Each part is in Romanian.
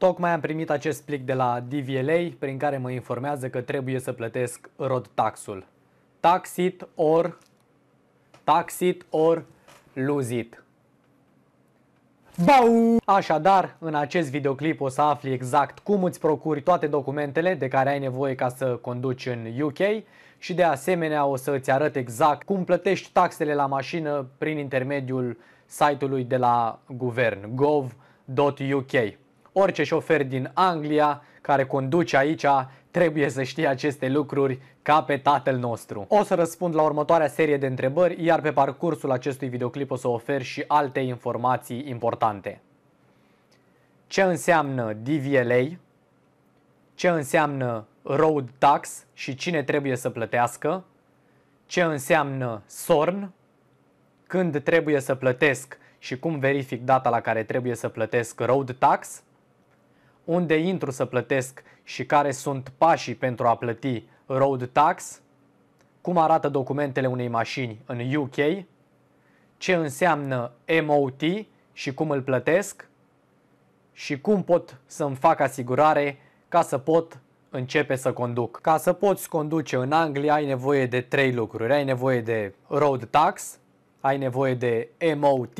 Tocmai am primit acest plic de la DVLA prin care mă informează că trebuie să plătesc road tax-ul. Tax it or lose it. Bau! Așadar, în acest videoclip o să afli exact cum îți procuri toate documentele de care ai nevoie ca să conduci în UK și de asemenea o să îți arăt exact cum plătești taxele la mașină prin intermediul site-ului de la guvern gov.uk. Orice șofer din Anglia care conduce aici trebuie să știe aceste lucruri ca pe tatăl nostru. O să răspund la următoarea serie de întrebări, iar pe parcursul acestui videoclip o să ofer și alte informații importante. Ce înseamnă DVLA? Ce înseamnă road tax și cine trebuie să plătească? Ce înseamnă SORN? Când trebuie să plătesc și cum verific data la care trebuie să plătesc road tax? Unde intru să plătesc și care sunt pașii pentru a plăti road tax? Cum arată documentele unei mașini în UK? Ce înseamnă MOT și cum îl plătesc? Și cum pot să-mi fac asigurare ca să pot începe să conduc. Ca să poți conduce în Anglia ai nevoie de 3 lucruri. Ai nevoie de road tax, ai nevoie de MOT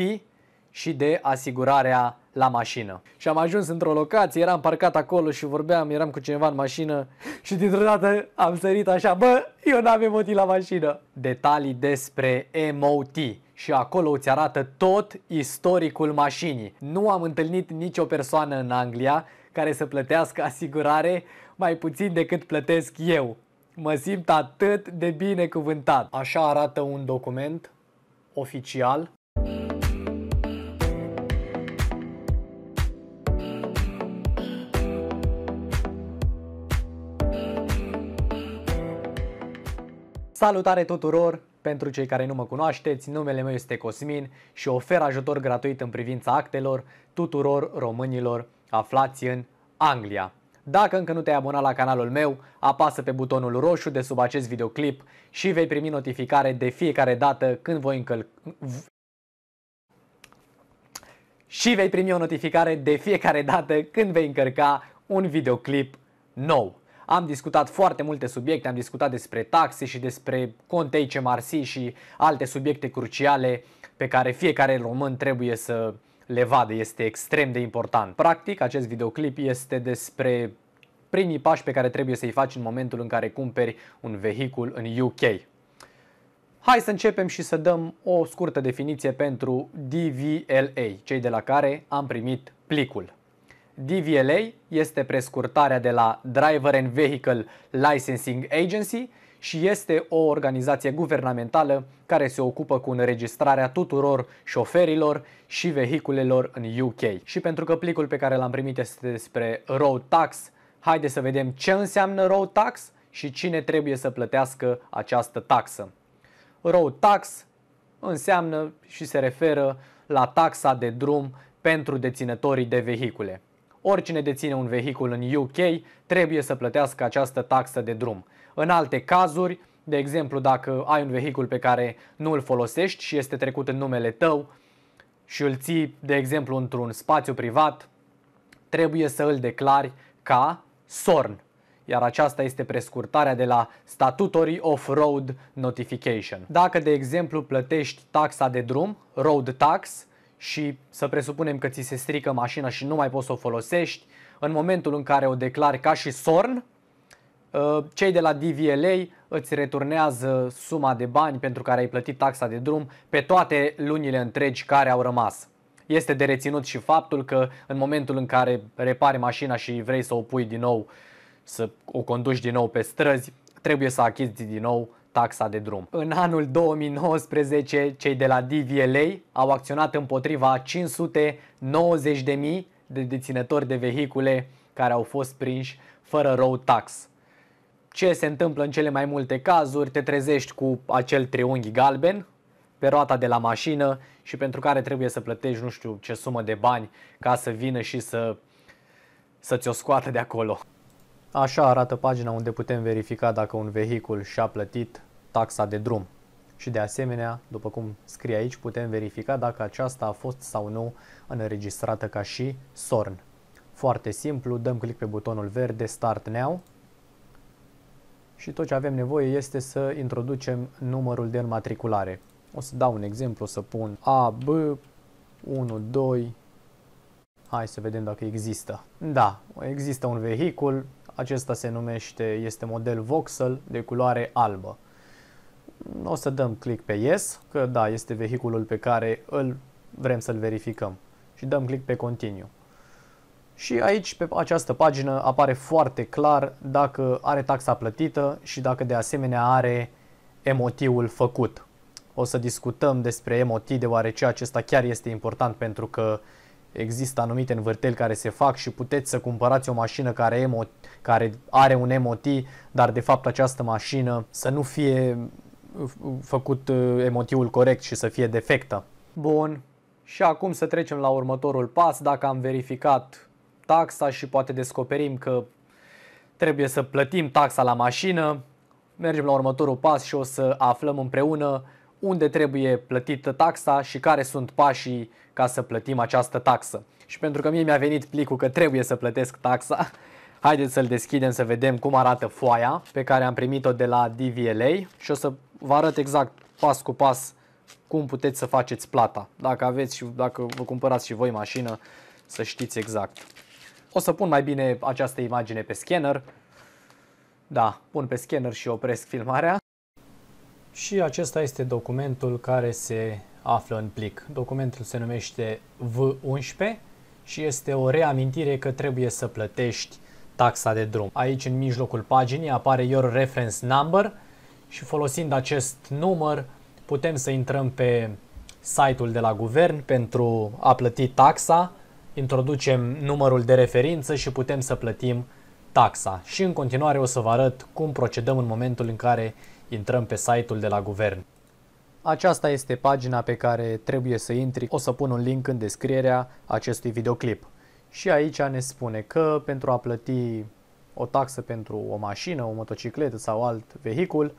și de asigurarea la mașină. Și am ajuns într-o locație, eram parcat acolo și eram cu cineva în mașină și dintr-o dată am sărit așa, bă, eu n-am MOT la mașină. Detalii despre MOT și acolo îți arată tot istoricul mașinii. Nu am întâlnit nicio persoană în Anglia care să plătească asigurare mai puțin decât plătesc eu. Mă simt atât de binecuvântat. Așa arată un document oficial. Salutare tuturor! Pentru cei care nu mă cunoașteți, numele meu este Cosmin și ofer ajutor gratuit în privința actelor tuturor românilor aflați în Anglia. Dacă încă nu te-ai abonat la canalul meu, apasă pe butonul roșu de sub acest videoclip și vei primi notificare de fiecare dată când voi încărca un videoclip nou. Am discutat foarte multe subiecte, am discutat despre taxe și despre cont HMRC și alte subiecte cruciale pe care fiecare român trebuie să le vadă. Este extrem de important. Practic, acest videoclip este despre primii pași pe care trebuie să-i faci în momentul în care cumperi un vehicul în UK. Hai să începem și să dăm o scurtă definiție pentru DVLA, cei de la care am primit plicul. DVLA este prescurtarea de la Driver and Vehicle Licensing Agency și este o organizație guvernamentală care se ocupă cu înregistrarea tuturor șoferilor și vehiculelor în UK. Și pentru că plicul pe care l-am primit este despre road tax, haideți să vedem ce înseamnă road tax și cine trebuie să plătească această taxă. Road tax înseamnă și se referă la taxa de drum pentru deținătorii de vehicule. Oricine deține un vehicul în UK trebuie să plătească această taxă de drum. În alte cazuri, de exemplu dacă ai un vehicul pe care nu îl folosești și este trecut în numele tău și îl ții, de exemplu, într-un spațiu privat, trebuie să îl declari ca SORN. Iar aceasta este prescurtarea de la Statutory Off-Road Notification. Dacă, de exemplu, plătești taxa de drum, road tax, și să presupunem că ți se strică mașina și nu mai poți să o folosești, în momentul în care o declari ca și SORN, cei de la DVLA îți returnează suma de bani pentru care ai plătit taxa de drum pe toate lunile întregi care au rămas. Este de reținut și faptul că în momentul în care repari mașina și vrei să o pui din nou, să o conduci din nou pe străzi, trebuie să achizi din nou taxa de drum. În anul 2019, cei de la DVLA au acționat împotriva 590.000 de deținători de vehicule care au fost prinși fără road tax. Ce se întâmplă în cele mai multe cazuri? Te trezești cu acel triunghi galben pe roata de la mașină și pentru care trebuie să plătești nu știu ce sumă de bani ca să vină și să ți-o scoată de acolo. Așa arată pagina unde putem verifica dacă un vehicul și-a plătit taxa de drum. Și de asemenea, după cum scrie aici, putem verifica dacă aceasta a fost sau nu înregistrată ca și SORN. Foarte simplu, dăm click pe butonul verde Start Now și tot ce avem nevoie este să introducem numărul de înmatriculare. O să dau un exemplu, o să pun AB 12. Hai să vedem dacă există. Da, există un vehicul, acesta se numește, este model Vauxhall de culoare albă. O să dăm click pe Yes, că da, este vehiculul pe care îl vrem să-l verificăm. Și dăm click pe Continue. Și aici, pe această pagină, apare foarte clar dacă are taxa plătită și dacă de asemenea are MOT-ul făcut. O să discutăm despre MOT, deoarece acesta chiar este important pentru că există anumite învârteli care se fac și puteți să cumpărați o mașină care are un MOT, dar de fapt această mașină să nu fie făcut MOT-ul corect și să fie defectă. Bun, și acum să trecem la următorul pas. Dacă am verificat taxa și poate descoperim că trebuie să plătim taxa la mașină, mergem la următorul pas și o să aflăm împreună unde trebuie plătită taxa și care sunt pașii ca să plătim această taxă. Și pentru că mie mi-a venit plicul că trebuie să plătesc taxa, haideți să-l deschidem să vedem cum arată foaia pe care am primit-o de la DVLA și o să vă arăt exact pas cu pas cum puteți să faceți plata. Dacă aveți și dacă vă cumpărați și voi mașină, să știți exact. O să pun mai bine această imagine pe scanner. Da, pun pe scanner și opresc filmarea. Și acesta este documentul care se află în plic. Documentul se numește V11 și este o reamintire că trebuie să plătești taxa de drum. Aici în mijlocul paginii apare Your Reference Number și folosind acest număr putem să intrăm pe site-ul de la guvern pentru a plăti taxa, introducem numărul de referință și putem să plătim taxa. Și în continuare o să vă arăt cum procedăm în momentul în care intrăm pe site-ul de la guvern. Aceasta este pagina pe care trebuie să intri. O să pun un link în descrierea acestui videoclip. Și aici ne spune că pentru a plăti o taxă pentru o mașină, o motocicletă sau alt vehicul,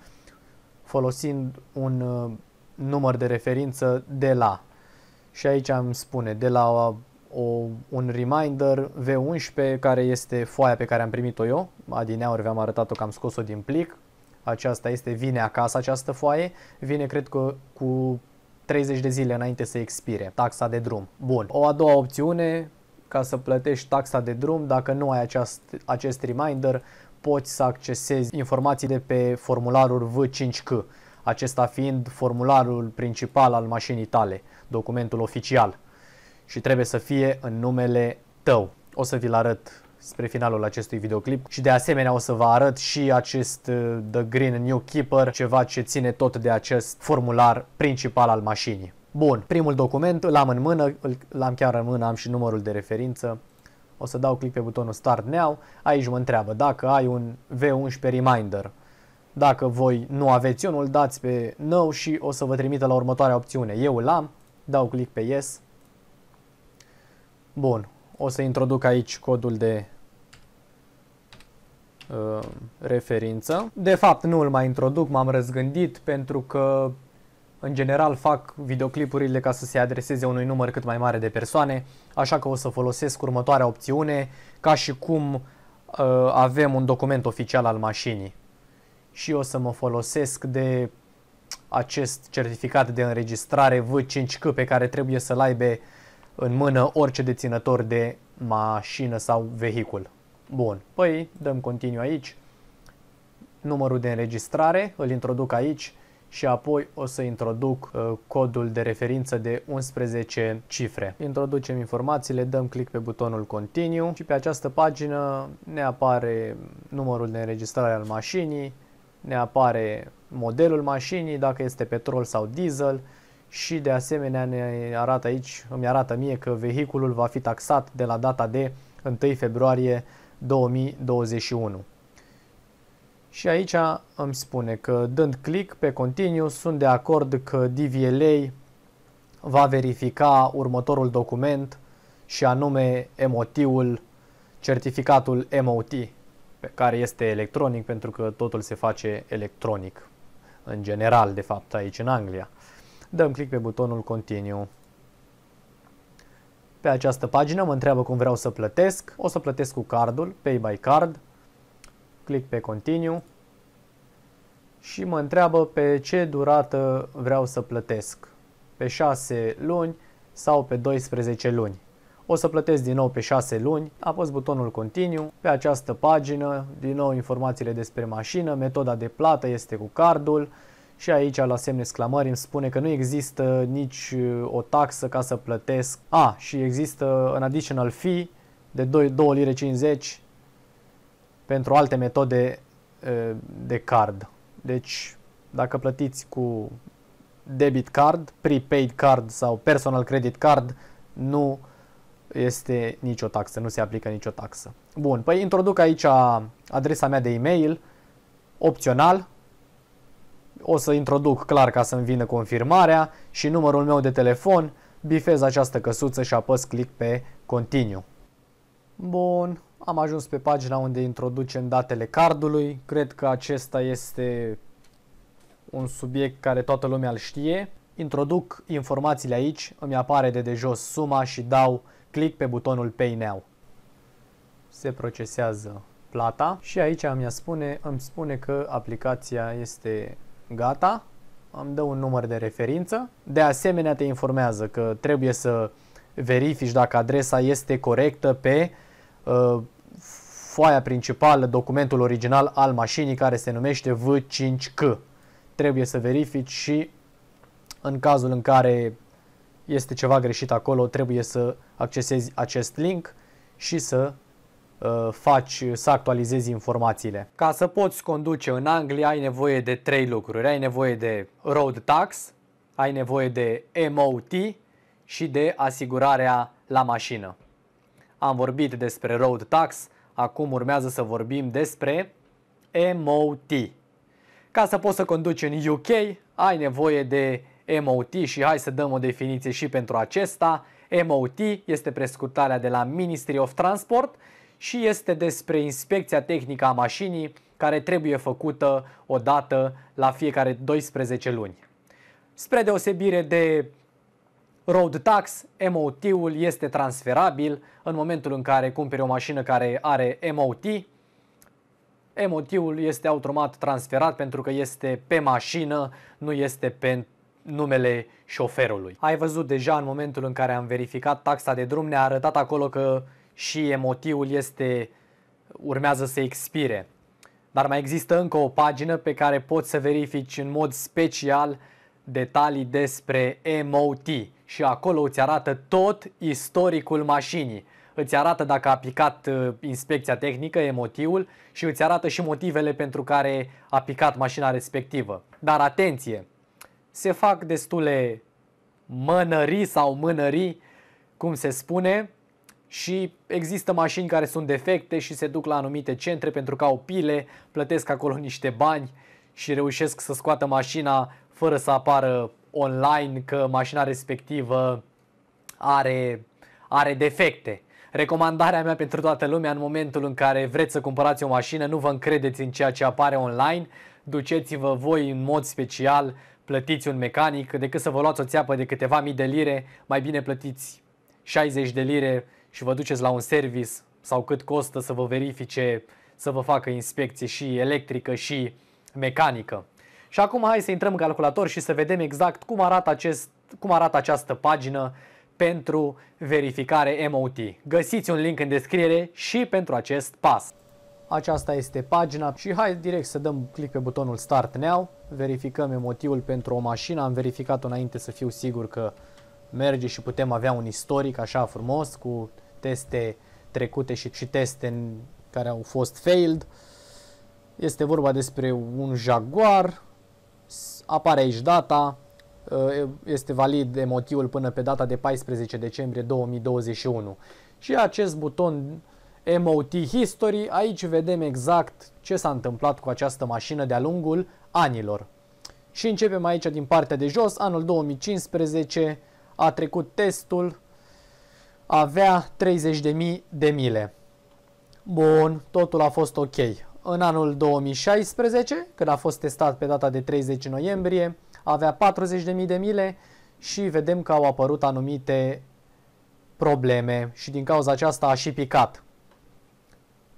folosind un număr de referință de la. Și aici îmi spune de la un reminder V11, care este foaia pe care am primit-o eu. Adineauri v-am arătat-o că am scos-o din plic. Aceasta vine acasă, această foaie. Vine, cred că, cu 30 de zile înainte să expire taxa de drum. Bun. O a doua opțiune, ca să plătești taxa de drum, dacă nu ai acest reminder, poți să accesezi informații de pe formularul V5C. Acesta fiind formularul principal al mașinii tale, documentul oficial. Și trebuie să fie în numele tău. O să vi-l arăt spre finalul acestui videoclip și de asemenea o să vă arăt și acest The Green New Keeper, ceva ce ține tot de acest formular principal al mașinii. Bun, primul document îl am în mână, l-am chiar în mână, am și numărul de referință. O să dau click pe butonul Start Now. Aici mă întreabă dacă ai un V11 Reminder. Dacă voi nu aveți unul, dați pe No și o să vă trimită la următoarea opțiune. Eu îl am, dau click pe Yes. Bun, o să introduc aici codul de referință. De fapt nu îl mai introduc, m-am răzgândit pentru că în general fac videoclipurile ca să se adreseze unui număr cât mai mare de persoane, așa că o să folosesc următoarea opțiune ca și cum avem un document oficial al mașinii. Și o să mă folosesc de acest certificat de înregistrare V5C pe care trebuie să-l aibă în mână orice deținător de mașină sau vehicul. Bun, păi dăm continue aici. Numărul de înregistrare îl introduc aici și apoi o să introduc codul de referință de 11 cifre. Introducem informațiile, dăm click pe butonul Continue și pe această pagină ne apare numărul de înregistrare al mașinii, ne apare modelul mașinii, dacă este petrol sau diesel și de asemenea ne arată aici, îmi arată mie că vehiculul va fi taxat de la data de 1 februarie 2021. Și aici îmi spune că dând click pe Continue sunt de acord că DVLA va verifica următorul document și anume MOT-ul, certificatul MOT, care este electronic pentru că totul se face electronic în general, de fapt, aici în Anglia. Dăm click pe butonul Continue. Pe această pagină mă întreabă cum vreau să plătesc. O să plătesc cu cardul, Pay by Card. Clic pe Continue. Și mă întreabă pe ce durată vreau să plătesc. Pe 6 luni sau pe 12 luni. O să plătesc din nou pe 6 luni, apăs butonul Continue. Pe această pagină, din nou informațiile despre mașină, metoda de plată este cu cardul și aici la semne exclamări îmi spune că nu există nici o taxă ca să plătesc. Și există un additional fee de 2 lire 50 pentru alte metode de card. Deci, dacă plătiți cu debit card, prepaid card sau personal credit card, nu este nicio taxă, nu se aplică nicio taxă. Bun, păi introduc aici adresa mea de e-mail, opțional. O să introduc clar ca să-mi vină confirmarea și numărul meu de telefon, bifez această căsuță și apăs click pe Continue. Bun, am ajuns pe pagina unde introducem datele cardului. Cred că acesta este un subiect care toată lumea îl știe. Introduc informațiile aici, îmi apare de jos suma și dau click pe butonul Pay Now. Se procesează plata și aici îmi spune că aplicația este gata. Îmi dă un număr de referință. De asemenea te informează că trebuie să verifici dacă adresa este corectă pe foaia principală, documentul original al mașinii care se numește V5C. Trebuie să verifici și în cazul în care este ceva greșit acolo, trebuie să accesezi acest link și să să actualizezi informațiile. Ca să poți conduce în Anglia ai nevoie de 3 lucruri. Ai nevoie de road tax, ai nevoie de MOT și de asigurarea la mașină. Am vorbit despre road tax, acum urmează să vorbim despre MOT. Ca să poți să conduci în UK, ai nevoie de MOT și hai să dăm o definiție și pentru acesta. MOT este prescurtarea de la Ministry of Transport și este despre inspecția tehnică a mașinii care trebuie făcută o dată la fiecare 12 luni. Spre deosebire de road tax, MOT-ul este transferabil în momentul în care cumperi o mașină care are MOT. MOT-ul este automat transferat pentru că este pe mașină, nu este pe numele șoferului. Ai văzut deja în momentul în care am verificat taxa de drum, ne-a arătat acolo că și MOT-ul urmează să expire. Dar mai există încă o pagină pe care poți să verifici în mod special detalii despre MOT și acolo îți arată tot istoricul mașinii. Îți arată dacă a picat inspecția tehnică, MOT-ul, și îți arată și motivele pentru care a picat mașina respectivă. Dar atenție! Se fac destule mânării sau mânării, cum se spune, și există mașini care sunt defecte și se duc la anumite centre pentru că au pile, plătesc acolo niște bani și reușesc să scoată mașina fără să apară online că mașina respectivă are defecte. Recomandarea mea pentru toată lumea în momentul în care vreți să cumpărați o mașină, nu vă încredeți în ceea ce apare online, duceți-vă voi în mod special, plătiți un mecanic, decât să vă luați o țeapă de câteva mii de lire, mai bine plătiți 60 de lire și vă duceți la un service sau cât costă să vă verifice, să vă facă inspecție și electrică și mecanică. Și acum hai să intrăm în calculator și să vedem exact cum arată această pagină pentru verificare MOT. Găsiți un link în descriere și pentru acest pas. Aceasta este pagina și hai direct să dăm click pe butonul Start Now. Verificăm MOT-ul pentru o mașină. Am verificat-o înainte să fiu sigur că merge și putem avea un istoric așa frumos cu teste trecute și teste care au fost failed. Este vorba despre un Jaguar. Apare aici data. Este valid MOT-ul până pe data de 14 decembrie 2021. Și acest buton MOT History, aici vedem exact ce s-a întâmplat cu această mașină de-a lungul anilor. Și începem aici din partea de jos, anul 2015 a trecut testul, avea 30.000 de mile. Bun, totul a fost ok. În anul 2016, când a fost testat pe data de 30 noiembrie, avea 40.000 de mile și vedem că au apărut anumite probleme și din cauza aceasta a și picat.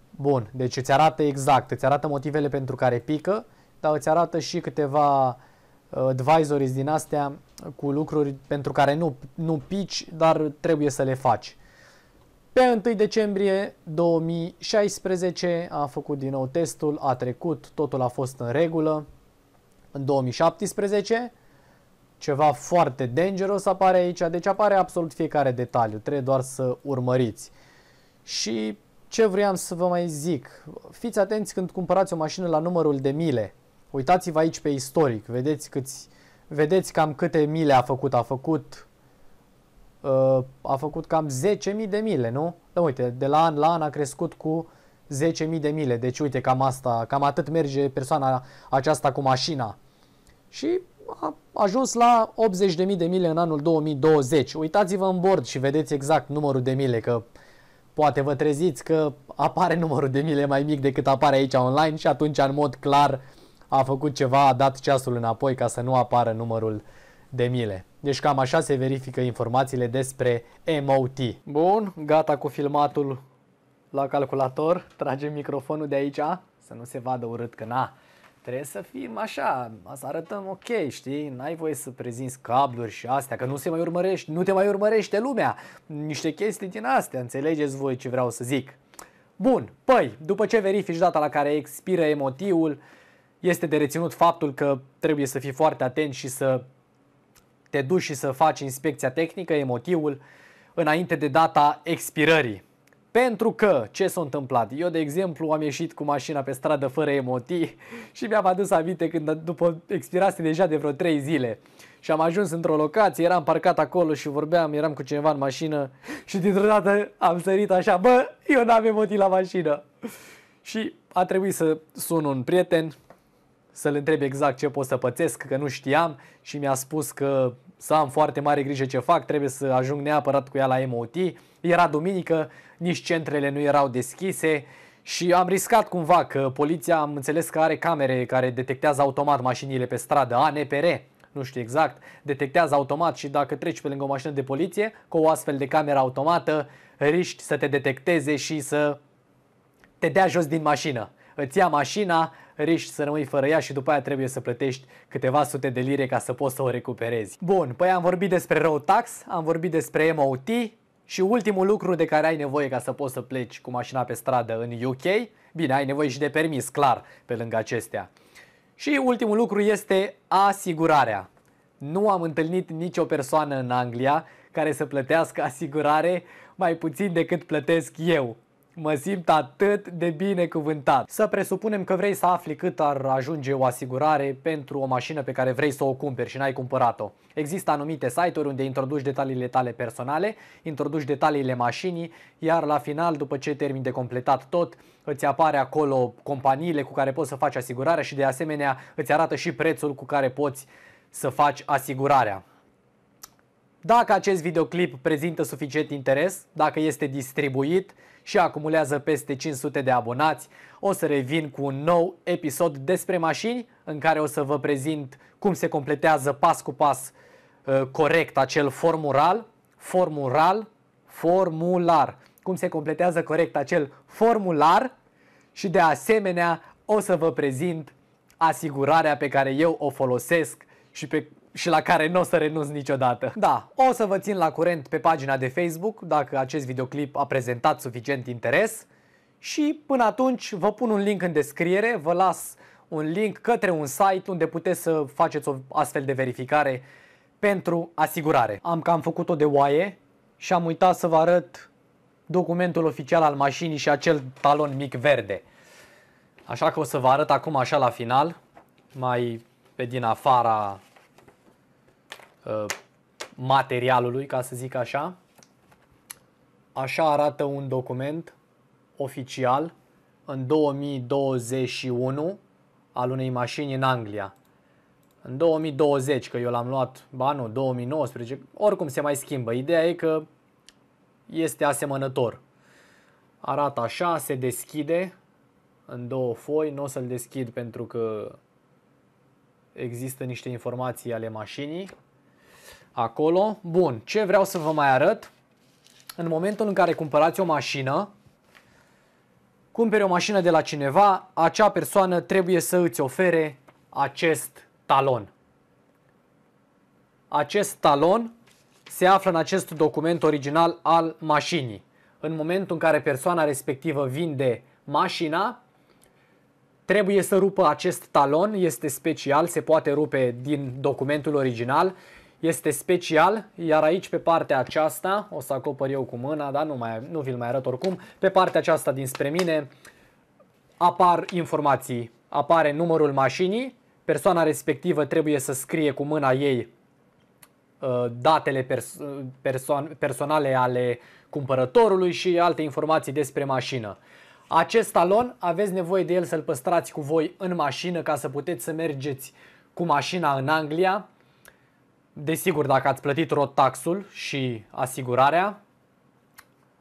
Bun, deci îți arată exact, îți arată motivele pentru care pică, dar îți arată și câteva advisories din astea cu lucruri pentru care nu pici, dar trebuie să le faci. Pe 1 decembrie 2016 a făcut din nou testul, a trecut, totul a fost în regulă. În 2017, ceva foarte dangerous apare aici, deci apare absolut fiecare detaliu, trebuie doar să urmăriți. Și ce vreau să vă mai zic, fiți atenți când cumpărați o mașină la numărul de mile. Uitați-vă aici pe istoric, vedeți cam câte mile a făcut. A făcut cam 10.000 de mile, nu? Da, uite, de la an la an a crescut cu 10.000 de mile. Deci uite, cam atât merge persoana aceasta cu mașina. Și a ajuns la 80.000 de mile în anul 2020. Uitați-vă în bord și vedeți exact numărul de mile, că poate vă treziți că apare numărul de mile mai mic decât apare aici online și atunci în mod clar a făcut ceva, a dat ceasul înapoi ca să nu apară numărul de mile. Deci cam așa se verifică informațiile despre MOT. Bun, gata cu filmatul la calculator. Tragem microfonul de aici, să nu se vadă urât, că trebuie să fim așa, să arătăm ok, știi? N-ai voie să prezinți cabluri și astea, că nu te mai urmărește lumea. Niște chestii din astea, înțelegeți voi ce vreau să zic. Bun, păi, după ce verifici data la care expiră MOT-ul, este de reținut faptul că trebuie să fii foarte atent și să te duci și să faci inspecția tehnică, MOT-ul, înainte de data expirării. Pentru că, ce s-a întâmplat? Eu, de exemplu, am ieșit cu mașina pe stradă fără MOT și mi-am adus aminte când după expirase deja de vreo 3 zile și am ajuns într-o locație, eram parcat acolo și eram cu cineva în mașină și dintr-o dată am sărit așa, bă, eu n-am MOT la mașină. Și a trebuit să sun un prieten, să-l întreb exact ce pot să pățesc, că nu știam și mi-a spus că să am foarte mare grijă ce fac, trebuie să ajung neapărat cu ea la MOT. Era duminică, nici centrele nu erau deschise și am riscat cumva că poliția, am înțeles că are camere care detectează automat mașinile pe stradă, ANPR, nu știu exact, detectează automat și dacă treci pe lângă o mașină de poliție cu o astfel de cameră automată, riști să te detecteze și să te dea jos din mașină. Îți ia mașina, riști să rămâi fără ea și după aia trebuie să plătești câteva sute de lire ca să poți să o recuperezi. Bun, păi am vorbit despre road tax, am vorbit despre MOT și ultimul lucru de care ai nevoie ca să poți să pleci cu mașina pe stradă în UK, bine, ai nevoie și de permis, clar, pe lângă acestea. Și ultimul lucru este asigurarea. Nu am întâlnit nicio persoană în Anglia care să plătească asigurare mai puțin decât plătesc eu. Mă simt atât de binecuvântat. Să presupunem că vrei să afli cât ar ajunge o asigurare pentru o mașină pe care vrei să o cumperi și n-ai cumpărat-o. Există anumite site-uri unde introduci detaliile tale personale, introduci detaliile mașinii, iar la final, după ce termini de completat tot, îți apare acolo companiile cu care poți să faci asigurarea și de asemenea îți arată și prețul cu care poți să faci asigurarea. Dacă acest videoclip prezintă suficient interes, dacă este distribuit și acumulează peste 500 de abonați, o să revin cu un nou episod despre mașini în care o să vă prezint cum se completează pas cu pas corect acel formular, cum se completează corect acel formular și de asemenea o să vă prezint asigurarea pe care eu o folosesc și la care nu o să renunț niciodată. Da, o să vă țin la curent pe pagina de Facebook dacă acest videoclip a prezentat suficient interes și până atunci vă pun un link în descriere, vă las un link către un site unde puteți să faceți o astfel de verificare pentru asigurare. Am cam făcut-o de oaie și am uitat să vă arăt documentul oficial al mașinii și acel talon mic verde. Așa că o să vă arăt acum așa la final, mai pe din afara materialului, ca să zic așa. Așa arată un document oficial în 2021 al unei mașini în Anglia. În 2020, că eu l-am luat, 2019, oricum se mai schimbă. Ideea e că este asemănător. Arată așa, se deschide în două foi, nu o să-l deschid pentru că există niște informații ale mașinii acolo. Bun, ce vreau să vă mai arăt? în momentul în care cumpărați o mașină, cumperi o mașină de la cineva, acea persoană trebuie să îți ofere acest talon. Acest talon se află în acest document original al mașinii. În momentul în care persoana respectivă vinde mașina, trebuie să rupă acest talon, este special, se poate rupe din documentul original, este special, iar aici pe partea aceasta, o să acopăr eu cu mâna, dar nu vi-l mai arăt oricum, pe partea aceasta dinspre mine apar informații, apare numărul mașinii, persoana respectivă trebuie să scrie cu mâna ei datele personale ale cumpărătorului și alte informații despre mașină. Acest talon aveți nevoie de el să-l păstrați cu voi în mașină ca să puteți să mergeți cu mașina în Anglia. Desigur, dacă ați plătit road tax-ul și asigurarea,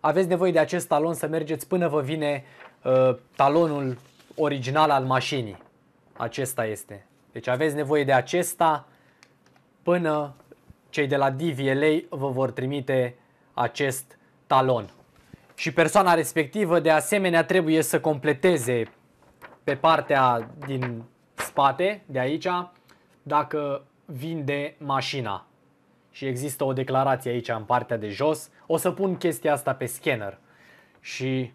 aveți nevoie de acest talon să mergeți până vă vine talonul original al mașinii. Acesta este. Deci aveți nevoie de acesta până cei de la DVLA vă vor trimite acest talon. Și persoana respectivă de asemenea trebuie să completeze pe partea din spate, de aici, dacă vinde mașina. Și există o declarație aici în partea de jos. O să pun chestia asta pe scanner și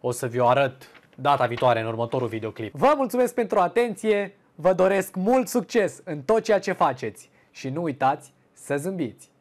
o să vi-o arăt data viitoare în următorul videoclip. Vă mulțumesc pentru atenție, vă doresc mult succes în tot ceea ce faceți și nu uitați să zâmbiți!